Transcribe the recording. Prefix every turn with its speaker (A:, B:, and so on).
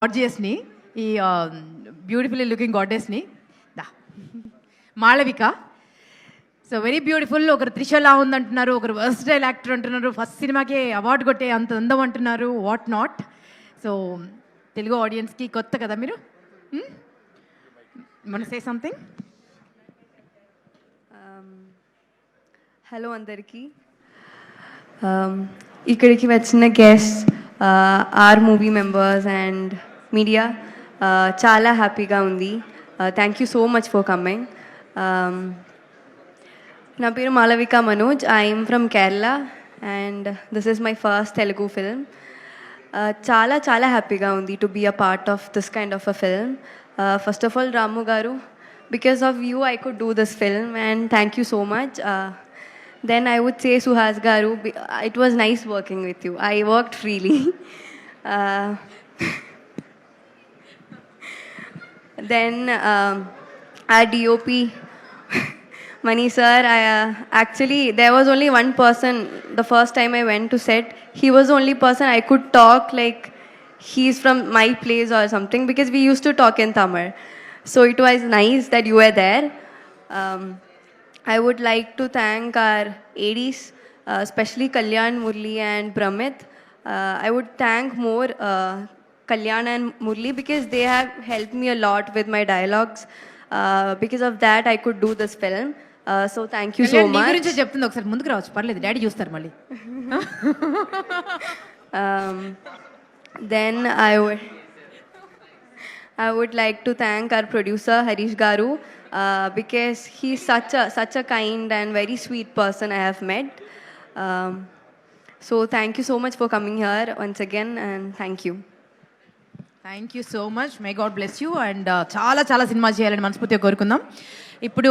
A: గార్జియస్ని, ఈ beautifully looking గాడెస్ని, Malavika. So very beautiful. ఒకరు త్రిషలా ఉందంటున్నారు, ఒకరు వర్స్టైల్ యాక్టర్ అంటున్నారు, ఫస్ట్ సినిమాకే అవార్డు కొట్టే అంత అందం అంటున్నారు, వాట్ నాట్. సో తెలుగు ఆడియన్స్కి కొత్త కదా మీరు, మన సే సంథింగ్.
B: హలో అందరికీ. ఇక్కడికి వచ్చిన guest, or movie members and media, చాలా హ్యాపీగా ఉంది. Thank you so much for coming. నా పేరు Malavika Manoj. I'm from Kerala and this is my first Telugu film. చాలా చాలా హ్యాపీగా ఉంది to be a part of this kind of a film. First of all Ramu garu, because of you I could do this film and thank you so much. Then I would say Suhas Garu, it was nice working with you. I worked freely. Then our DOP Mani sir, actually there was only one person the first time I went to set. He was the only person I could talk like he's from my place or something, because we used to talk in Tamil. So it was nice that you were there. I would like to thank our ADs, especially Kalyan, Murli and Pramit. I would thank more Kalyan and Murli because they have helped me a lot with my dialogues. Because of that I could do this film. So thank you so much.
A: గురించి చెప్తుంది, ఒకసారి ముందుకు రావచ్చు, పర్లేదు, daddy చూస్తారు మళ్ళీ.
B: Then I would like to thank our producer Harish Garu, because he's such a kind and very sweet person I have met. So thank you so much for coming here once again and thank you.
A: Thank you so much. May God bless you. And చాలా చాలా cinema చేయాలని మనస్ఫూర్తిగా కోరుకుందాం. ఇప్పుడు